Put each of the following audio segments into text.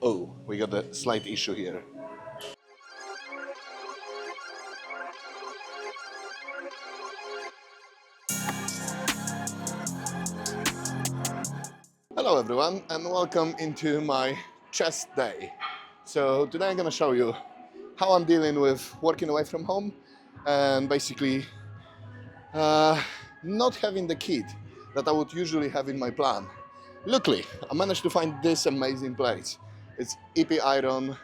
Oh, we got a slight issue here. Hello everyone and welcome into my chest day. So today I'm gonna show you how I'm dealing with working away from home and basically not having the kit that I would usually have in my plan. Luckily, I managed to find this amazing place. It's EP Iron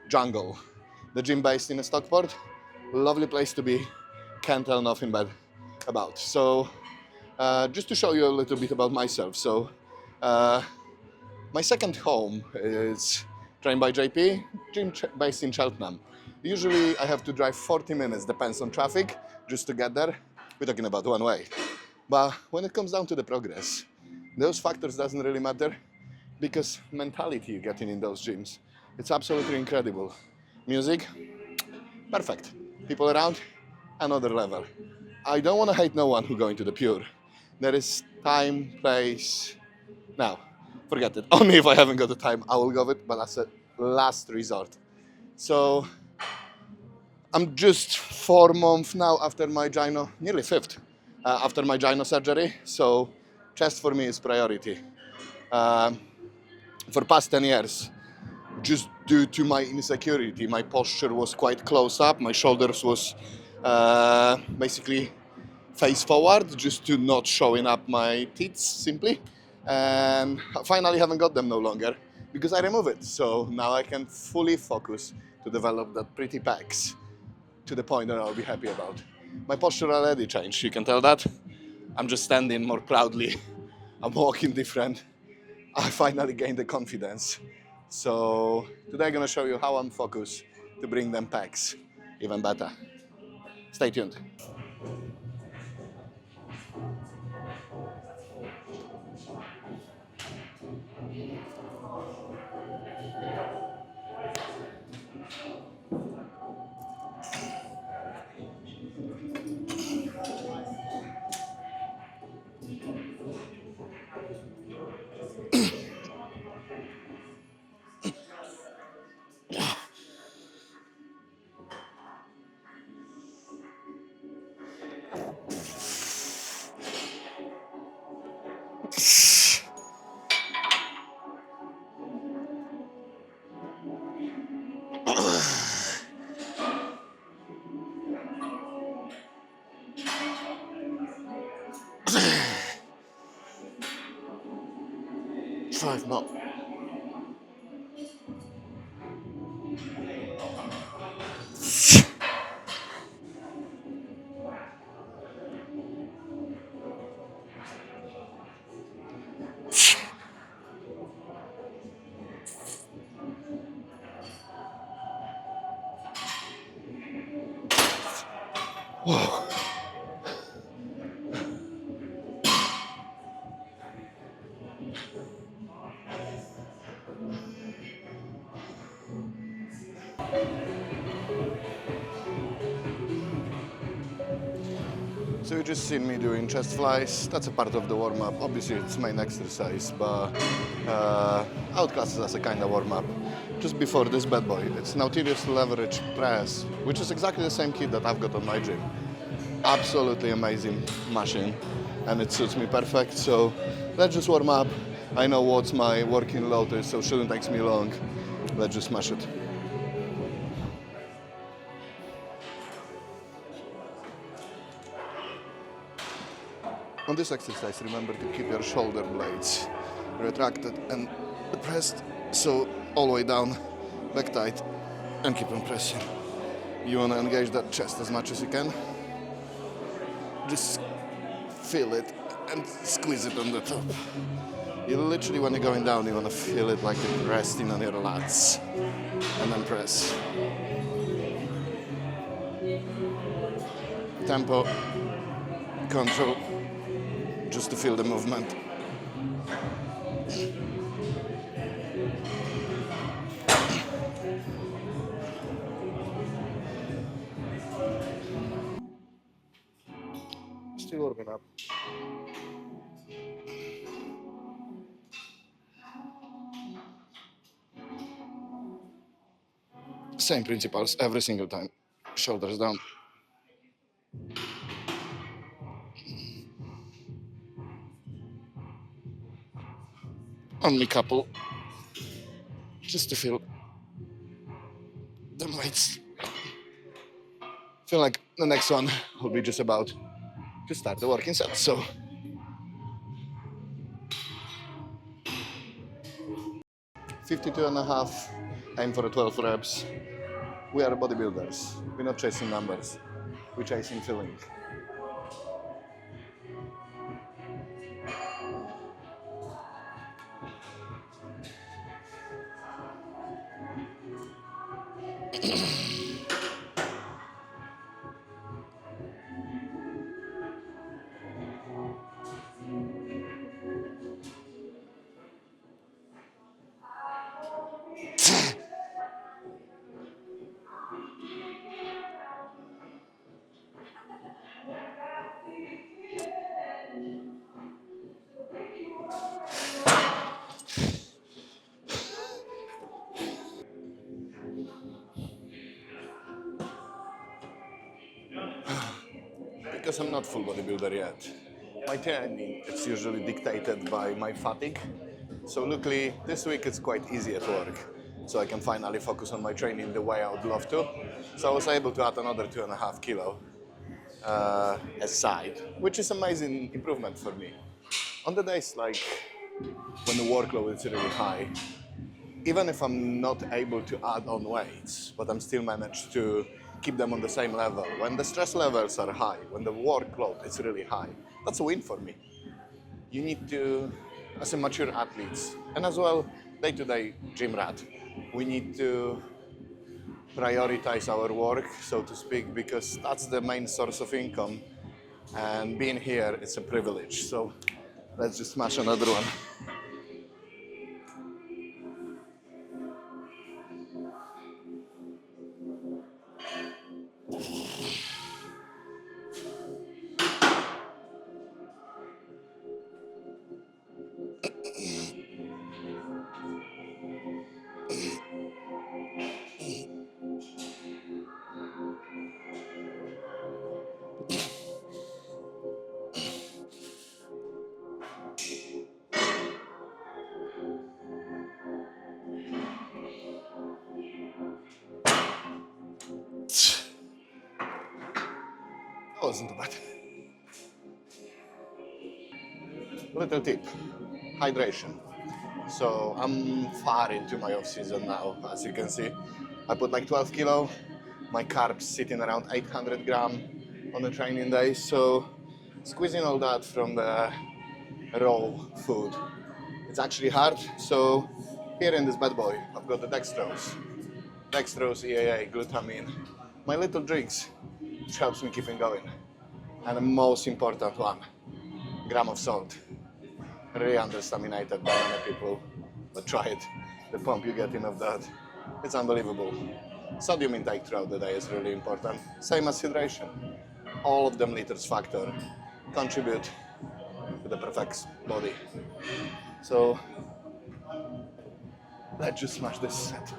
Jungle, the gym based in Stockport. Lovely place to be, can't tell nothing bad about. So just to show you a little bit about myself. So my second home is trained by JP, gym based in Cheltenham. Usually I have to drive 40 minutes, depends on traffic, just to get there. We're talking about one way. But when it comes down to the progress, those factors doesn't really matter because mentality you're getting in those gyms, it's absolutely incredible. Music, perfect. People around, another level. I don't want to hate no one who going to the Pure. There is time, place. Now, forget it. Only if I haven't got the time, I will go with it, but that's a last resort. So I'm just 4 months now after my gyno, nearly fifth, after my gyno surgery. So chest for me is priority. For past 10 years, just due to my insecurity, my posture was quite close up. My shoulders was basically face forward, just to not showing up my tits simply. And finally haven't got them no longer because I remove it. So now I can fully focus to develop that pretty pecs to the point that I'll be happy about. My posture already changed, you can tell that. I'm just standing more proudly. I'm walking different. I finally gained the confidence. So today I'm gonna show you how I'm focused to bring them pecs even better. Stay tuned. Five more. Whoa. So you just seen me doing chest flies. That's a part of the warm-up. Obviously it's main exercise, but I would class it as a kind of warm-up. Just before this bad boy, it's Nautilus leverage press, which is exactly the same kit that I've got on my gym. Absolutely amazing machine, and it suits me perfect. So let's just warm up. I know what's my working load is, so it shouldn't take me long. Let's just smash it. On this exercise, remember to keep your shoulder blades retracted and pressed, so all the way down, back tight, and keep on pressing. You want to engage that chest as much as you can. Just feel it and squeeze it on the top. You literally, when you're going down, you want to feel it like you're resting on your lats, and then press. Tempo, control, just to feel the movement. Still warming up. Same principles every single time. Shoulders down. Only couple, just to feel the weights. Feel like the next one will be just about to start the working set. So 52 and a half, aim for 12 reps. We are bodybuilders. We're not chasing numbers. We're chasing feeling. Because I'm not full bodybuilder yet, my training is usually dictated by my fatigue. So luckily, this week it's quite easy at work. So I can finally focus on my training the way I would love to. So I was able to add another 2.5 kilo aside, which is amazing improvement for me. On the days like when the workload is really high, even if I'm not able to add on weights, but I'm still managed to keep them on the same level. When the stress levels are high, when the workload is really high, that's a win for me. You need to, as a mature athletes, and as well day-to-day gym rat, we need to prioritize our work, so to speak, because that's the main source of income. And being here is a privilege. So let's just smash another one. That wasn't too bad. Little tip, hydration. So I'm far into my off season now, as you can see. I put like 12 kilo, my carbs sitting around 800 gram on a training day. So squeezing all that from the raw food, it's actually hard. So here in this bad boy, I've got the dextrose, EAA, glutamine, my little drinks, which helps me keeping going. And the most important one, gram of salt. Really underestimated by many people, but try it. The pump you get in of that, it's unbelievable. Sodium intake throughout the day is really important. Same as hydration. All of them liters factor contribute to the perfect body. So let's just smash this set.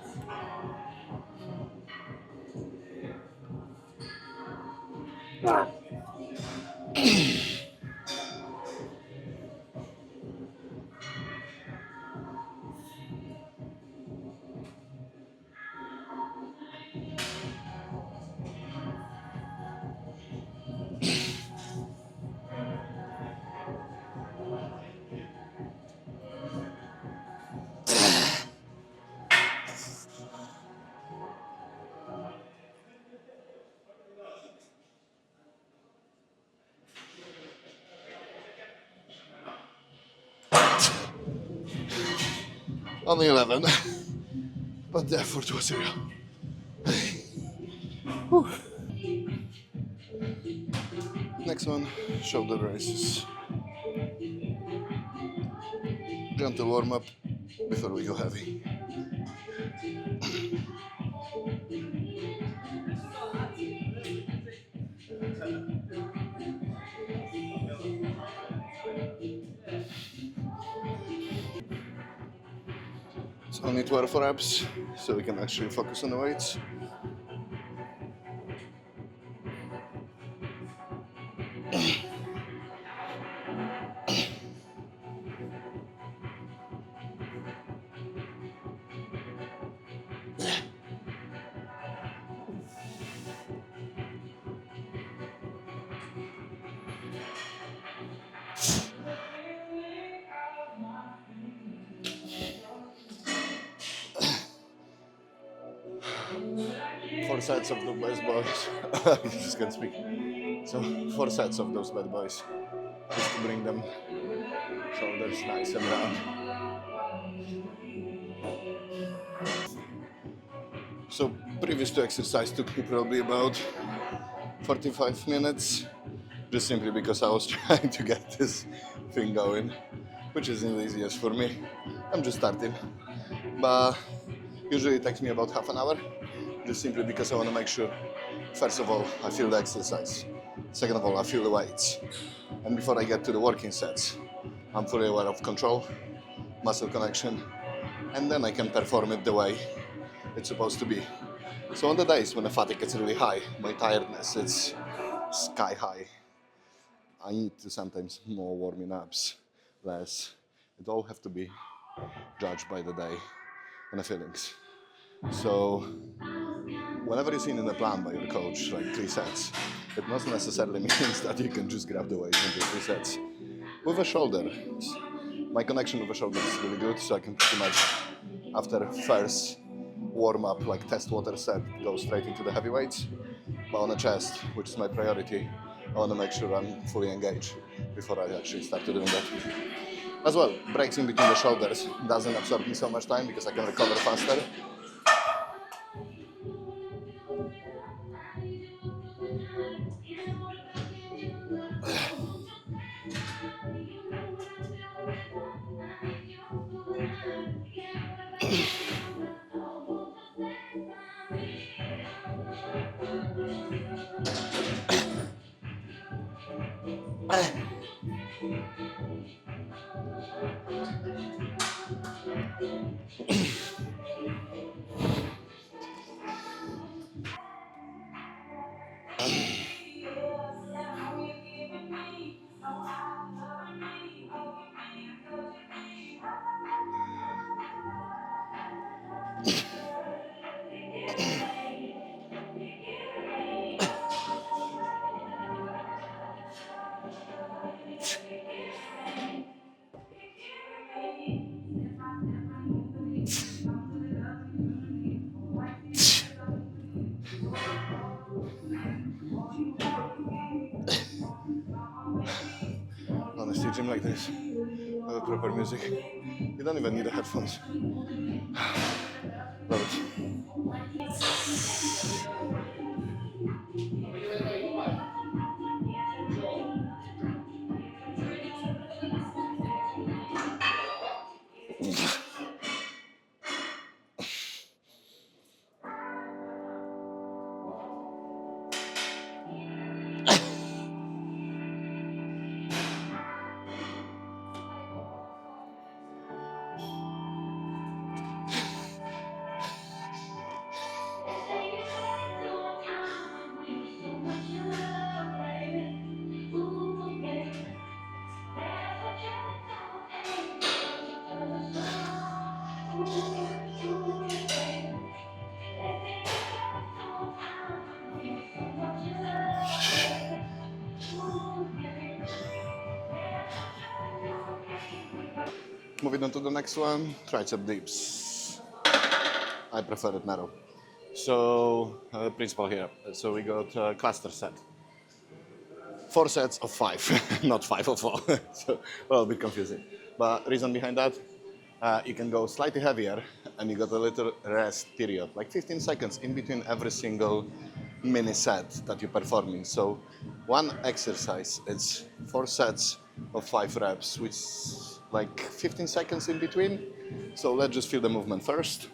Only 11, but the effort was real. Next one, shoulder raises. Gentle warm up before we go heavy. So only 12 reps, so we can actually focus on the weights. Four sets of the best boys. I just can't speak. So 4 sets of those bad boys, just to bring them shoulders nice and round. So previous to exercise took me probably about 45 minutes, just simply because I was trying to get this thing going, which isn't the easiest for me. I'm just starting, but usually it takes me about half an hour, just simply because I want to make sure, first of all, I feel the exercise. Second of all, I feel the weights. And before I get to the working sets, I'm fully aware of control, muscle connection, and then I can perform it the way it's supposed to be. So on the days when the fatigue gets really high, my tiredness is sky high. I need to sometimes more warming ups, less. It all have to be judged by the day and the feelings. So whenever you're seen in the plan by your coach, like 3 sets, it not necessarily means that you can just grab the weight and do 3 sets. With a shoulder, my connection with the shoulder is really good, so I can pretty much, after first warm up, like test water set, go straight into the heavy weights. But on the chest, which is my priority, I want to make sure I'm fully engaged before I actually start doing that. As well, breaks in between the shoulders doesn't absorb me so much time because I can recover faster. Honestly, gym like this, with proper music, you don't even need the headphones. Love it. Moving on to the next one, tricep dips. I prefer it narrow. So, principle here. So we got a cluster set. 4 sets of 5, not 5 of 4. So a little bit confusing. But reason behind that, you can go slightly heavier and you got a little rest period, like 15 seconds in between every single mini set that you're performing. So one exercise, it's 4 sets of 5 reps, which is like 15 seconds in between. So let's just feel the movement first.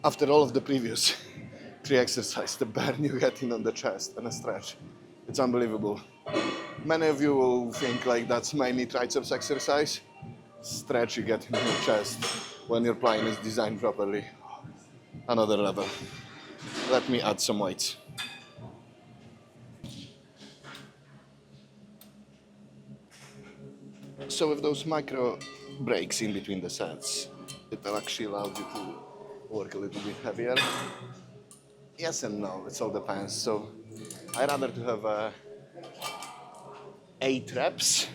after all of the previous 3 exercises, the burn you get in on the chest and a stretch, it's unbelievable. Many of you will think like that's mainly triceps exercise. Stretch you get in your chest when your plane is designed properly. Another level. Let me add some weights. So with those micro breaks in between the sets, it will actually allow you to work a little bit heavier. Yes and no, it all depends. So I rather to have 8 reps.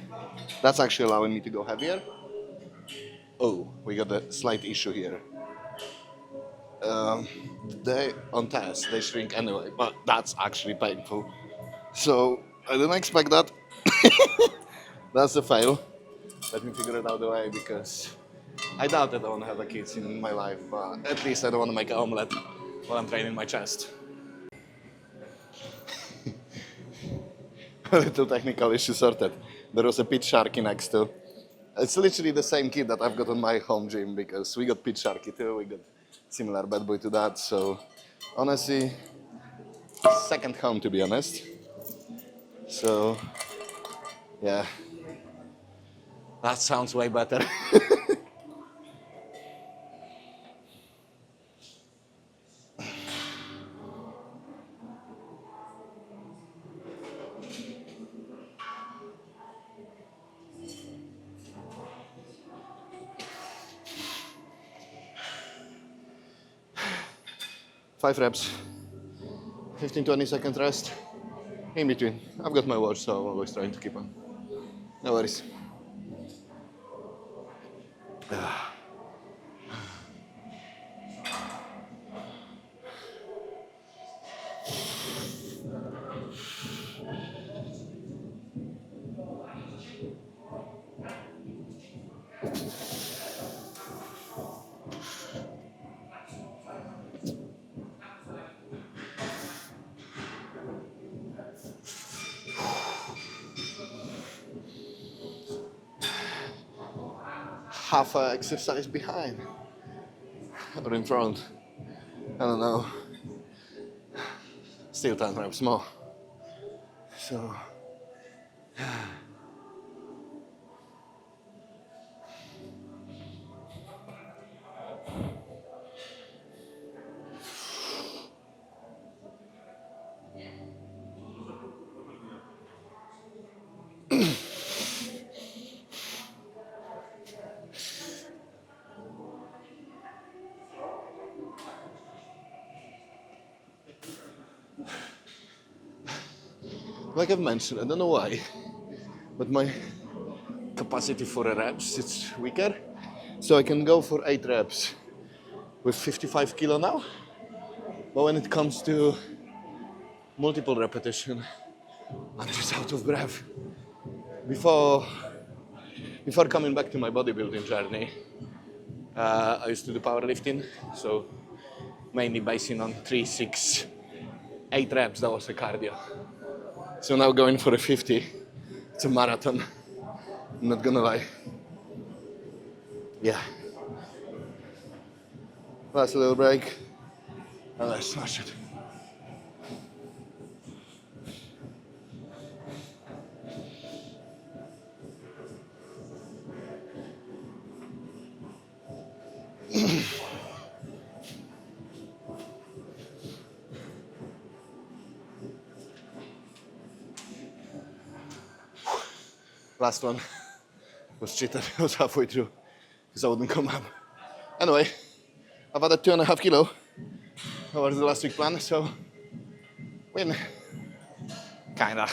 That's actually allowing me to go heavier. Oh, we got a slight issue here. They on test they shrink anyway, but that's actually painful. So I didn't expect that. That's a fail. Let me figure it out the way because I doubt that I want to have a kids in my life, but at least I don't want to make an omelette while I'm training my chest. A little technical issue sorted. There was a pit sharky next to. It's literally the same kit that I've got on my home gym because we got pit sharky too. We got similar bad boy to that. So honestly, second home to be honest. So yeah, that sounds way better. 5 reps, 15-20 second rest in between. I've got my watch, so I'm always trying to keep on. No worries. 1/2 exercise behind or in front. I don't know. Still 10 reps more. So like I've mentioned, I don't know why, but my capacity for reps it's weaker. So I can go for 8 reps with 55 kilo now. But when it comes to multiple repetition, I'm just out of breath. Before coming back to my bodybuilding journey, I used to do powerlifting, so mainly basing on 3, 6, 8 reps. That was a cardio. So now going for a 50, it's a marathon. I'm not gonna lie. Yeah. Last little break, and let's smash it. Last one was cheated. I was halfway through because I wouldn't come up. Anyway, I've added 2.5 kilo over the last week plan, so win. Kinda.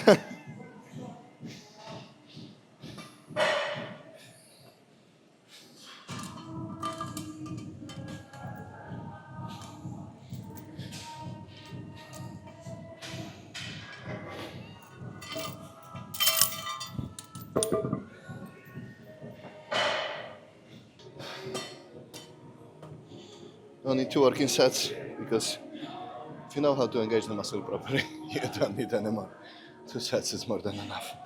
Only 2 working sets because if you know how to engage the muscle properly, you don't need any more. 2 sets is more than enough.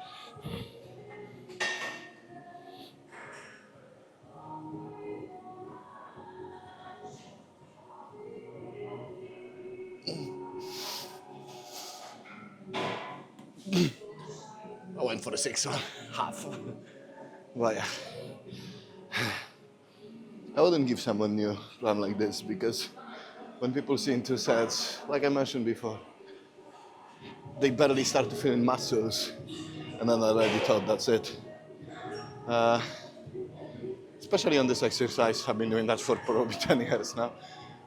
I went for a 6-1, half. Well, yeah. I wouldn't give someone new run like this because when people see in 2 sets, like I mentioned before, they barely start to feel in muscles, and then I already thought that's it. Especially on this exercise, I've been doing that for probably 10 years now.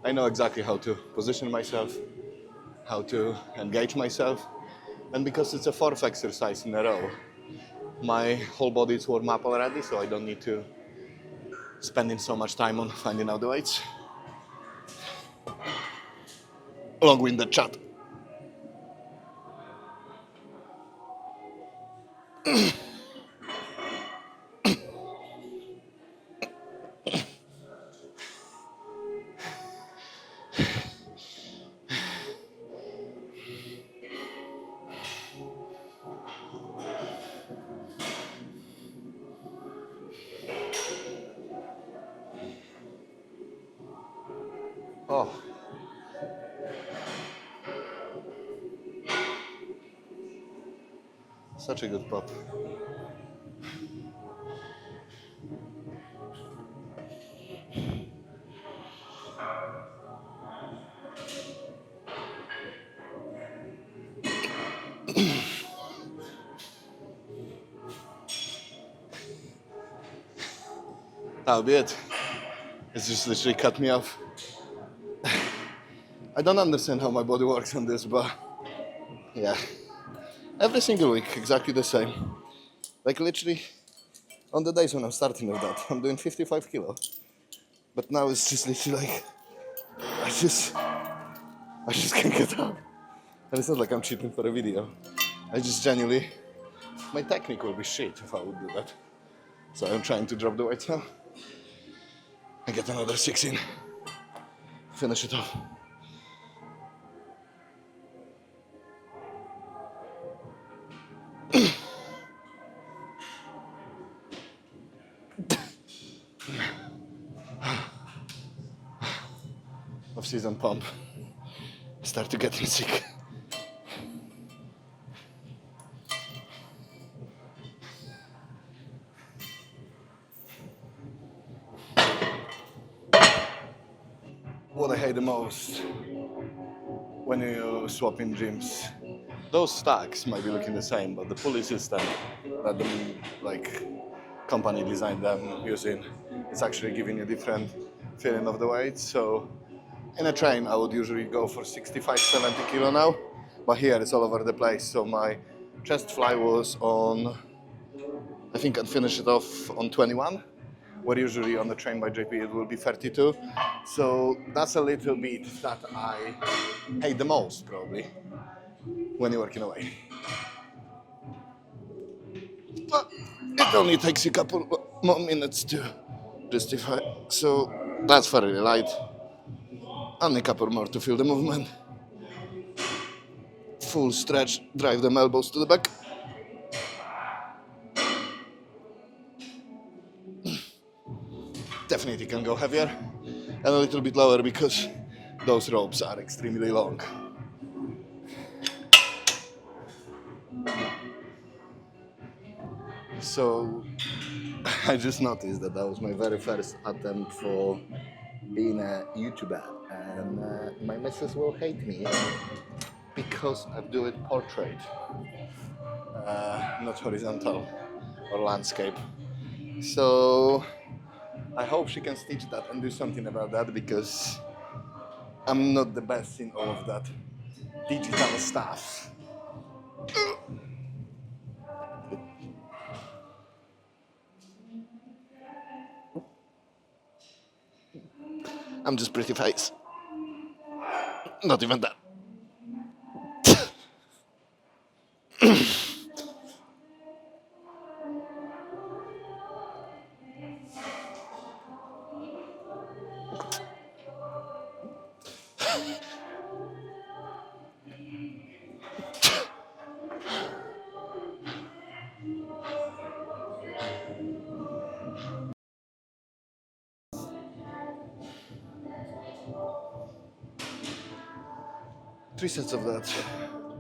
I know exactly how to position myself, how to engage myself, and because it's a fourth exercise in a row, my whole body is warm up already, so I don't need to spending so much time on finding out the weights. Long-winded chat. Oh, such a good pop. That'll be it. It's just literally cut me off. I don't understand how my body works on this, but yeah. Every single week, exactly the same. Like literally, on the days when I'm starting with that, I'm doing 55 kilo. But now it's just literally like, I just can't get up. And it's not like I'm cheating for a video. I just genuinely, my technique will be shit if I would do that. So I'm trying to drop the weight now. And get another 6 in. Finish it off. Off-season pump. Start to getting sick. What I hate the most when you swap in gyms, those stacks might be looking the same, but the pulley system that the company designed them using is actually giving you different feeling of the weight. So in a train, I would usually go for 65, 70 kilo now, but here it's all over the place. So my chest fly was on, I think I'd finish it off on 21, where usually on the train by JP it will be 32. So that's a little bit that I hate the most probably when you're working away. But it only takes you a couple more minutes to justify. So that's fairly light. Only a couple more to feel the movement. Full stretch, drive them elbows to the back. Definitely can go heavier and a little bit lower because those ropes are extremely long. So I just noticed that that was my very first attempt for being a YouTuber, and my missus will hate me because I do it portrait, not horizontal or landscape. So I hope she can stitch that and do something about that because I'm not the best in all of that digital stuff. I'm just pretty face. Not even that. 3 sets of that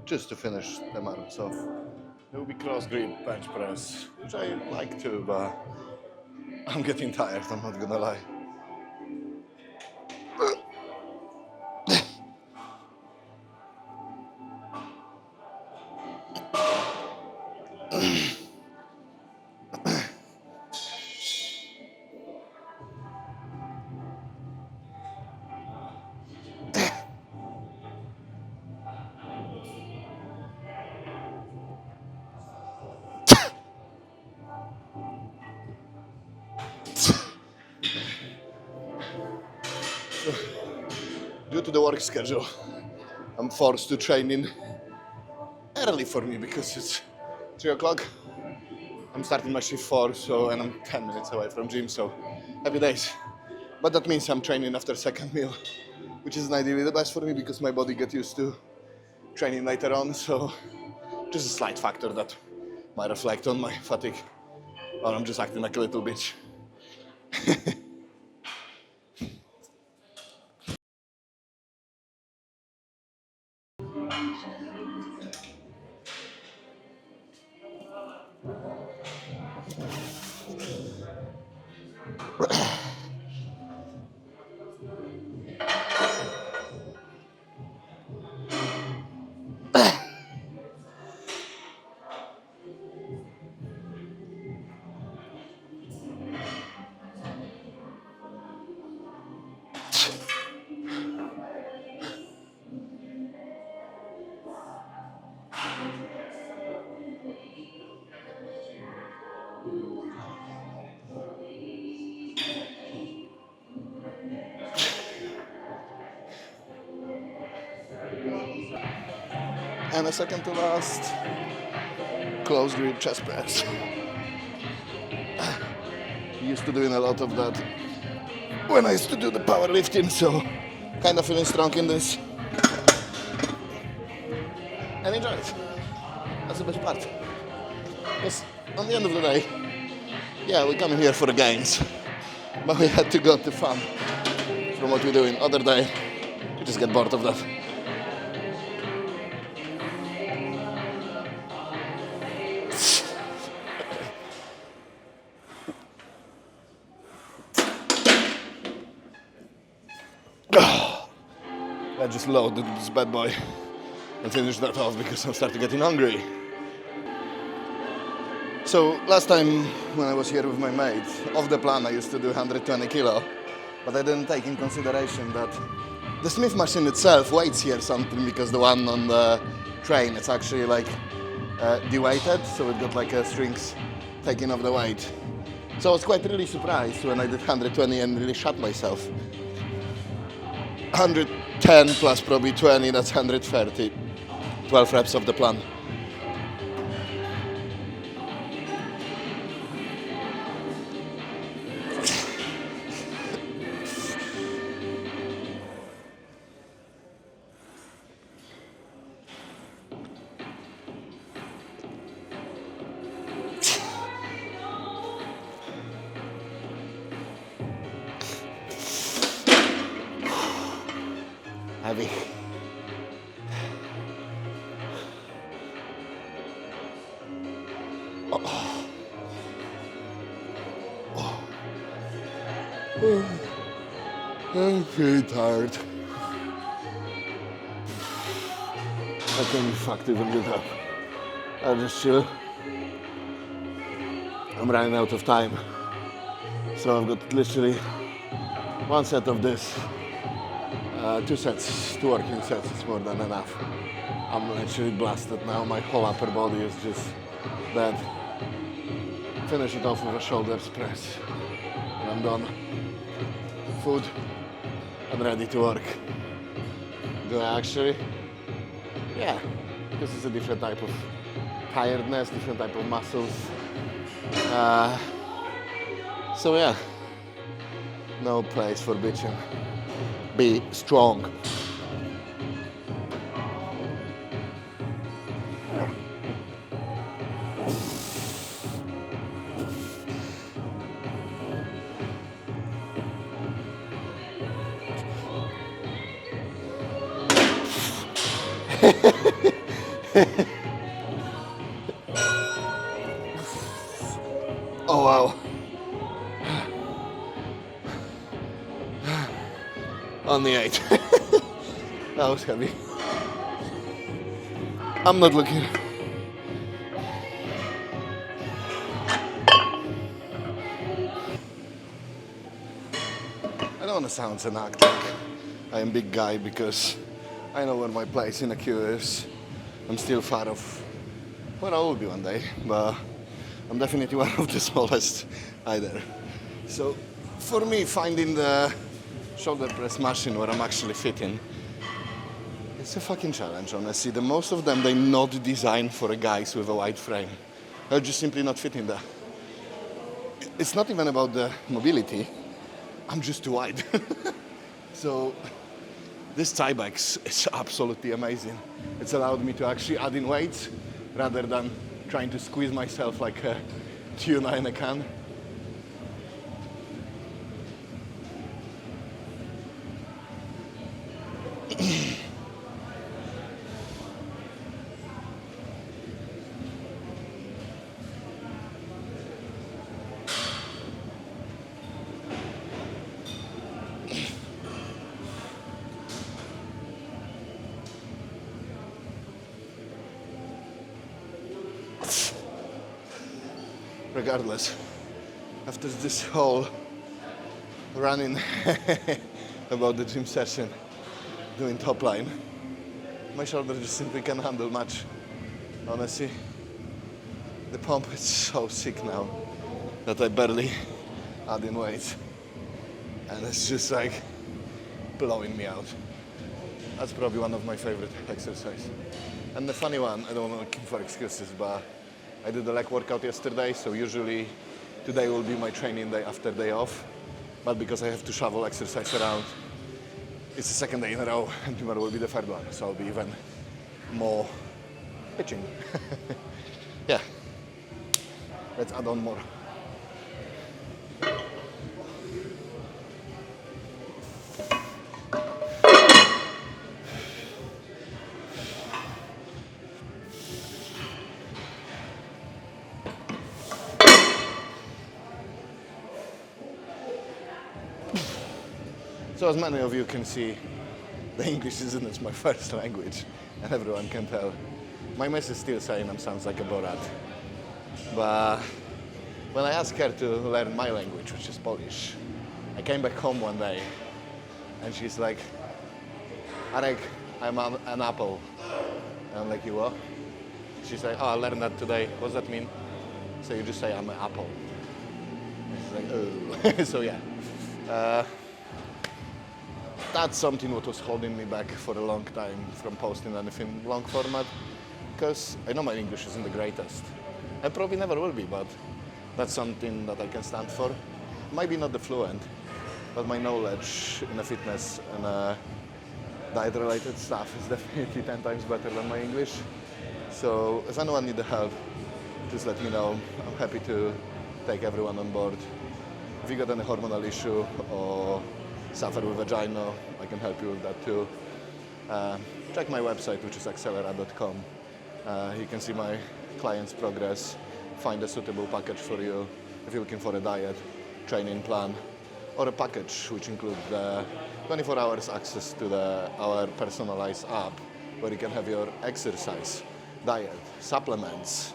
just to finish them arms off. It will be cross grip bench press, which I like to, but I'm getting tired, I'm not gonna lie. Due to the work schedule, I'm forced to train in early for me because it's 3 o'clock. I'm starting my shift 4, so, and I'm 10 minutes away from gym, so happy days. But that means I'm training after second meal, which isn't ideally the best for me because my body gets used to training later on, so just a slight factor that might reflect on my fatigue, or I'm just acting like a little bitch. And a second to last, close grip chest press. Used to doing a lot of that when I used to do the powerlifting, so kind of feeling strong in this. And enjoy it. That's the best part. Because on the end of the day, yeah, we come here for the gains, but we had to go to fun from what we do in other day. We just get bored of that. I just loaded this bad boy and finished that off because I'm starting getting hungry. So last time when I was here with my mate, off the plan I used to do 120 kilo, but I didn't take in consideration that the Smith machine itself weighs here something because the one on the train, it's actually like de-weighted, so it got like strings taking off the weight. So I was quite really surprised when I did 120 and really shot myself. 110 plus probably 20, that's 130. 12 reps of the plan. Heavy. I'm pretty tired. I can be fucked even get up. I'll just chill. I'm running out of time. So I've got literally 1 set of this. 2 sets, 2 working sets is more than enough. I'm literally blasted now, my whole upper body is just dead. Finish it off with a shoulders press and I'm done. Food, I'm ready to work. Do I actually? Yeah, because it's a different type of tiredness, different type of muscles. So yeah, no place for bitching. Be strong. Oh wow. Only 8. That was heavy. I'm not looking. I don't want to sound and act like I am big guy because I know where my place in the queue is. I'm still far off where I will be one day, but I'm definitely one of the smallest either. So for me, finding the shoulder press machine where I'm actually fitting, it's a fucking challenge, honestly. The most of them, they're not designed for guys with a wide frame. They're just simply not fitting there. It's not even about the mobility. I'm just too wide. So this tie back is absolutely amazing. It's allowed me to actually add in weights rather than trying to squeeze myself like a tuna in a can. Regardless, after this whole running about the gym session, doing top line, my shoulder just simply can't handle much. Honestly, the pump is so sick now that I barely add in weight, and it's just like blowing me out. That's probably one of my favorite exercises. And the funny one, I don't want to keep for excuses, but I did a leg workout yesterday, so usually today will be my training day after day off. But because I have to shovel exercise around, it's the second day in a row, and tomorrow will be the third one, so I'll be even more pitching. Yeah, let's add on more. So as many of you can see, the English isn't my first language, and everyone can tell. My miss is still saying I sounds like a Borat. But when I asked her to learn my language, which is Polish, I came back home one day, and she's like, Arek, I'm an apple. And I'm like, you what? She's like, oh, I learned that today. What does that mean? So you just say, I'm an apple. And she's like, oh. So yeah. That's something what was holding me back for a long time from posting anything long format, because I know my English isn't the greatest. I probably never will be, but that's something that I can stand for. Maybe not the fluent, but my knowledge in the fitness and diet-related stuff is definitely 10 times better than my English. So if anyone needs help, just let me know. I'm happy to take everyone on board. If you got any hormonal issue or suffer with a gyno, I can help you with that too. Check my website, which is accelera.com. You can see my client's progress, find a suitable package for you if you're looking for a diet, training plan, or a package which includes 24 hours access to our personalized app, where you can have your exercise, diet, supplements.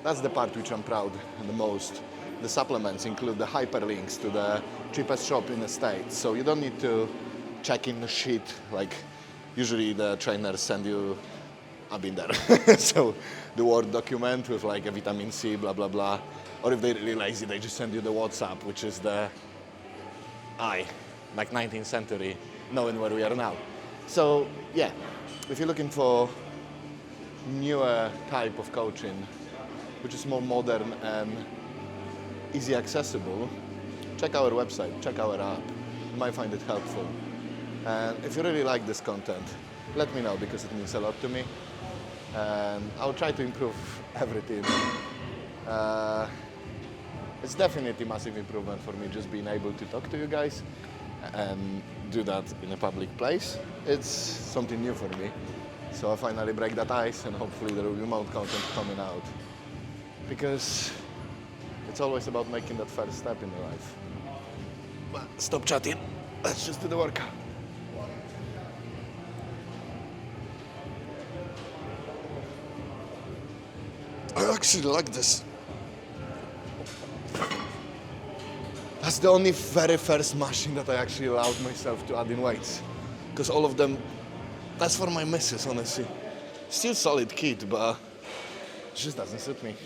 That's the part which I'm proud the most. The supplements include the hyperlinks to the cheapest shop in the States. So you don't need to check in the sheet like usually the trainers send you. I've been there. So the Word document with like a vitamin C, blah, blah, blah. Or if they're really lazy, they just send you the WhatsApp, which is the like 19th century, knowing where we are now. So yeah, if you're looking for newer type of coaching, which is more modern and easy accessible, check our website, check our app. You might find it helpful. And if you really like this content, let me know, because it means a lot to me. And I'll try to improve everything. It's definitely a massive improvement for me just being able to talk to you guys and do that in a public place. It's something new for me. So I finally break that ice, and hopefully there will be more content coming out. Because it's always about making that first step in life. But stop chatting. Let's just do the workout. I actually like this. That's the only very first machine that I actually allowed myself to add in weights. Because all of them, that's for my missus, honestly. Still solid kit, but it just doesn't suit me.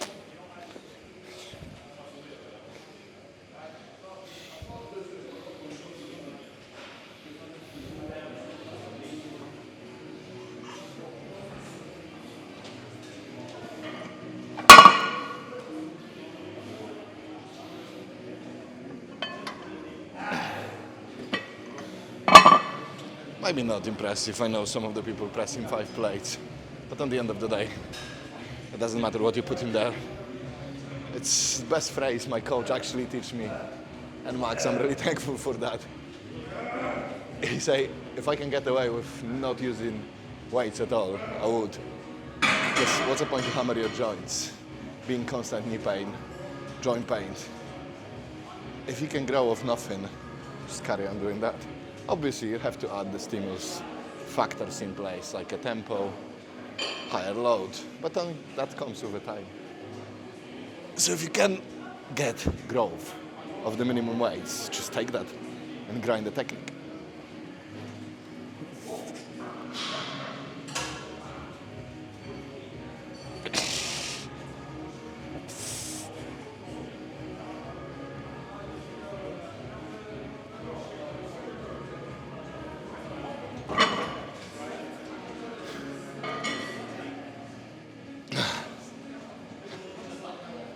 Maybe not impressive. I know some of the people pressing 5 plates, but on the end of the day, it doesn't matter what you put in there. It's the best phrase my coach actually teach me, and Max, I'm really thankful for that. He say, if I can get away with not using weights at all, I would. Because what's the point to hammer your joints, being constant knee pain, joint pain? If you can grow off nothing, just carry on doing that. Obviously, you have to add the stimulus factors in place, like a tempo, higher load, but then that comes with time. So if you can get growth of the minimum weights, just take that and grind the technique.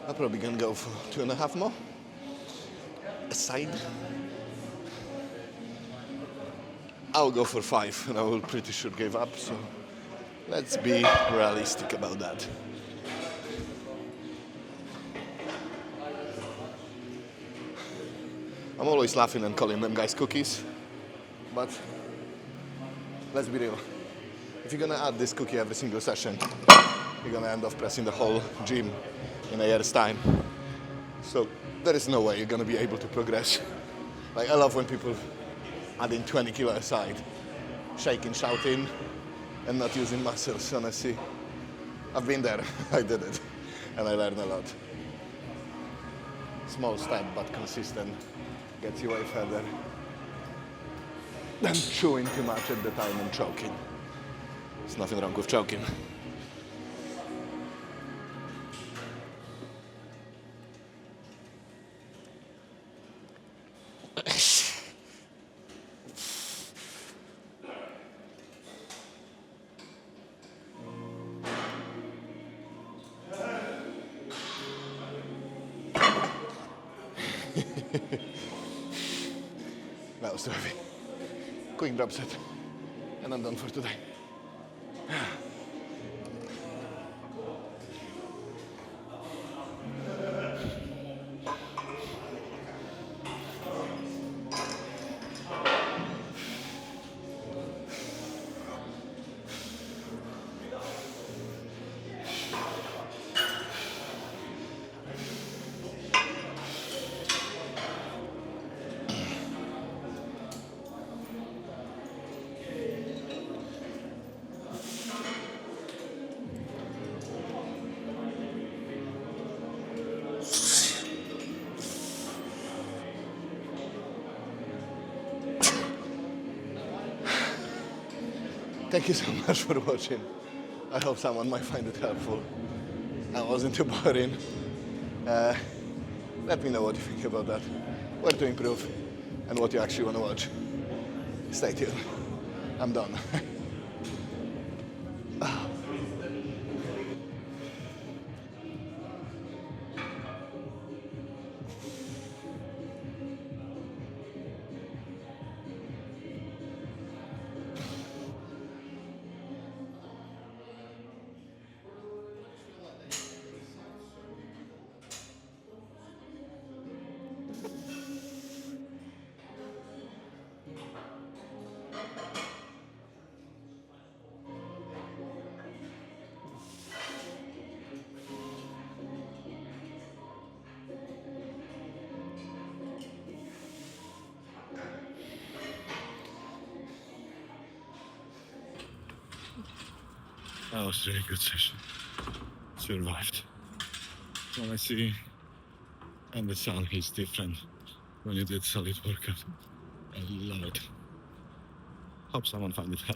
I'm probably gonna go for 2.5 more. Aside. I'll go for 5, and I will pretty sure give up, so let's be realistic about that. I'm always laughing and calling them guys cookies, but let's be real. If you're gonna add this cookie every single session, you're gonna end up pressing the whole gym in a year's time. So there is no way you're gonna be able to progress. Like, I love when people adding 20 kilo aside, shaking, shouting, and not using muscles, honestly. I've been there, I did it, and I learned a lot. Small step, but consistent, gets you way further than chewing too much at the time and choking. There's nothing wrong with choking. That was too heavy. Quick drop set, and I'm done for today. Thank you so much for watching. I hope someone might find it helpful. I wasn't too boring. Let me know what you think about that, where to improve, and what you actually want to watch. Stay tuned. I'm done. That was a really good session. Survived. When I see, and the sound is different when you did solid workout. I love it. Hope someone found it helpful.